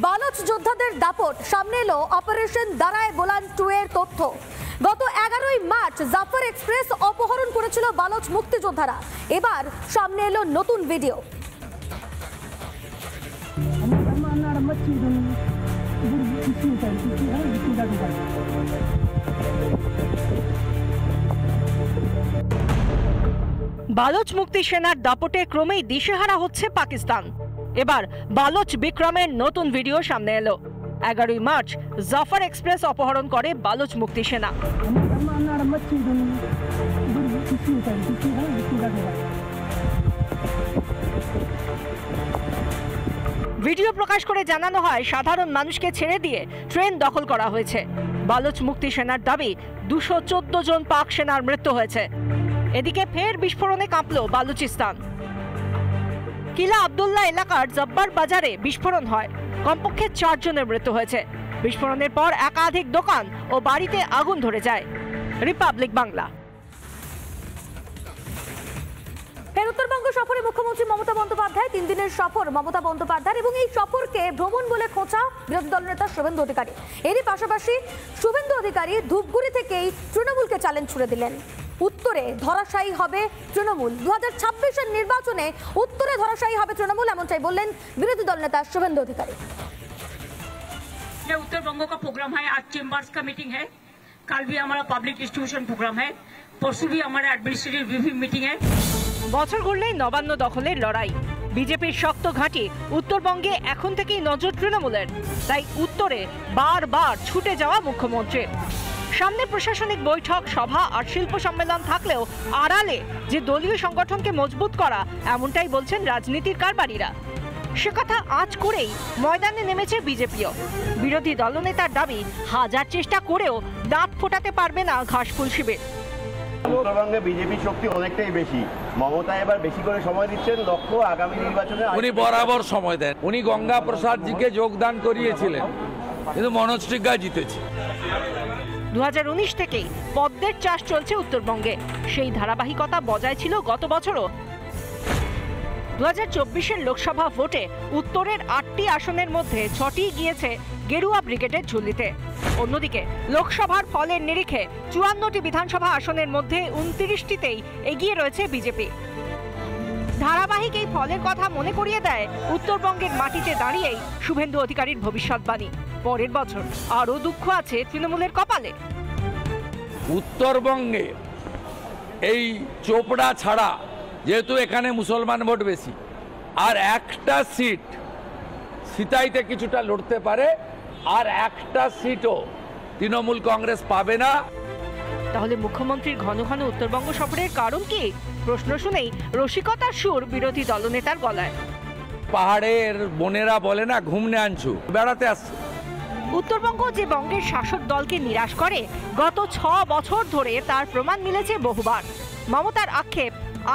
বালোচ যোদ্ধাদের দাপট, সামনে এলো অপারেশন দারায় বোলান 2 এর তথ্য। গত 11ই মার্চ জাফর এক্সপ্রেস অপহরণ করেছিল বালোচ মুক্তিযোদ্ধারা। এবার সামনে এলো নতুন ভিডিও। বালোচ মুক্তি সেনার দাপটে ক্রমেই দিশেহারা হচ্ছে পাকিস্তান। এবার বালোচ বিক্রমের নতুন ভিডিও সামনে এলো। 11ই মার্চ জাফর এক্সপ্রেস অপহরণ করে বালোচ মুক্তি সেনা। ভিডিও প্রকাশ করে জানানো হয় সাধারণ মানুষকে ছেড়ে দিয়ে ট্রেন দখল করা হয়েছে। বালোচ মুক্তি সেনার দাবি 214 জন পাক সেনার মৃত্যু হয়েছে। এদিকে ফের বিস্ফোরণে কাঁপল বালুচিস্তান। কিলা আব্দুল্লাহ এলাকার জব্বার বাজারে বিস্ফোরণ হয়, কমপক্ষে 4 জনের মৃত্যু হয়েছে। বিস্ফোরণের পর একাধিক দোকান ও বাড়িতে আগুন ধরে যায়। রিপাবলিক বাংলা। ফের উত্তরবঙ্গ সফরে মুখ্যমন্ত্রী মমতা বন্দ্যোপাধ্যায়। 3 দিনের সফর মমতা বন্দ্যোপাধ্যায়, এবং এই সফরকে ভ্রমণ বলে খোঁচা বিরোধী দলনেতা শুভেন্দু অধিকারী। এরই পাশাপাশি শুভেন্দু অধিকারী ধূপগুড়ি থেকেই তৃণমূলকে চ্যালেঞ্জ ছুড়ে দিলেন। উত্তরে ধরাশায়ী হবে তৃণমূল। 2026-এর নির্বাচনে উত্তরে ধরাশায়ী হবে তৃণমূল, এমনটাই বললেন বিরোধী দলনেতা শুভেন্দু অধিকারী। ये उत्तरबंग का प्रोग्राम है। आज चेंबर्स का मीटिंग है, कल भी हमारा पब्लिक डिस्ट्रीब्यूशन प्रोग्राम है, परसों भी हमारा एडमिनिस्ट्रेटिव रिव्यू मीटिंग है। বছর ঘুরলেই নবান্ন দখলের লড়াই। বিজেপির শক্ত ঘাঁটি উত্তরবঙ্গে এখন থেকেই নজর তৃণমূলের। তাই উত্তরে বারবার ছুটে যাওয়া মুখ্যমন্ত্রীর। সামনে প্রশাসনিক বৈঠক, সভা আর শিল্প সম্মেলন থাকলেও আড়ালে যে দলীয় সংগঠনকে মজবুত করা, এমনটাই বলছেন রাজনীতির কারবারিরা। সে কথা আজ করেই ময়দানে নেমেছে বিজেপিও। বিরোধী দলনেতার দাবি, হাজার চেষ্টা করেও দাঁত ফোটাতে পারবে না ঘাসফুল শিবির। উত্তরবঙ্গে বিজেপি শক্তি অনেকটাই বেশি। মমতা এবার বেশি করে সময় দিচ্ছেন, লক্ষ্য আগামী নির্বাচনে। উনি বরাবর সময় দেন। উনি গঙ্গা প্রসাদ জিকে যোগদান করিয়েছিলেন, কিন্তু মনোজ টিগ্গা জিতেছে। 2019 থেকেই পদ্মের চাষ চলছে উত্তরবঙ্গে। সেই ধারাবাহিকতা বজায় ছিল গত বছরও। 2024-এর লোকসভা ভোটে উত্তরের 8টি আসনের মধ্যে 6টি গিয়েছে গেরুয়া ব্রিগেডের ঝুলিতে। অন্যদিকে লোকসভার ফলের নিরিখে 54টি বিধানসভা আসনের মধ্যে 29টিতেই এগিয়ে রয়েছে বিজেপি। ধারাবাহিক এই ফলের কথা মনে করিয়ে দেয় উত্তরবঙ্গের মাটিতে দাঁড়িয়েই শুভেন্দু অধিকারীর ভবিষ্যৎবাণী। পরের বছর আরও দুঃখ আছে তৃণমূলের কপালে। উত্তরবঙ্গে এই চোপড়া ছাড়া, যেহেতু এখানে মুসলমান ভোট বেশি, আর একটা সিট সিতাইতে কিছুটা লড়তে পারে, আর একটা সিটও তৃণমূল কংগ্রেস পাবে না। তাহলে মুখ্যমন্ত্রীর ঘন ঘন উত্তরবঙ্গ সফরের কারণ কি? প্রশ্ন শুনেই রসিকতার সুর বিরোধী দলনেতার গলায়। পাহাড়ের বোনেরা বলে না, ঘুমনে আনছু, বেড়াতে আসছে। উত্তরবঙ্গ যে বঙ্গের শাসক দলকে নিরাশ করে, গত 6 বছর ধরে তার প্রমাণ মিলেছে বহুবার। মমতার আক্ষেপ,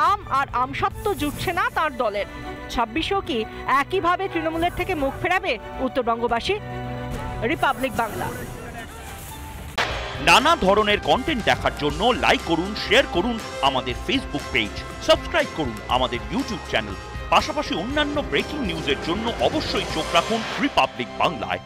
আম আর আমসত্ত্ব জুটছে না তার দলের। 26-এও কি একইভাবে তৃণমূলের থেকে মুখ ফেরাবে উত্তরবঙ্গবাসী? রিপাবলিক বাংলা। নানা ধরনের কন্টেন্ট দেখার জন্য লাইক করুন, শেয়ার করুন আমাদের ফেসবুক পেজ, সাবস্ক্রাইব করুন আমাদের ইউটিউব চ্যানেল। পাশাপাশি অন্যান্য ব্রেকিং নিউজের জন্য অবশ্যই চোখ রাখুন রিপাবলিক বাংলায়।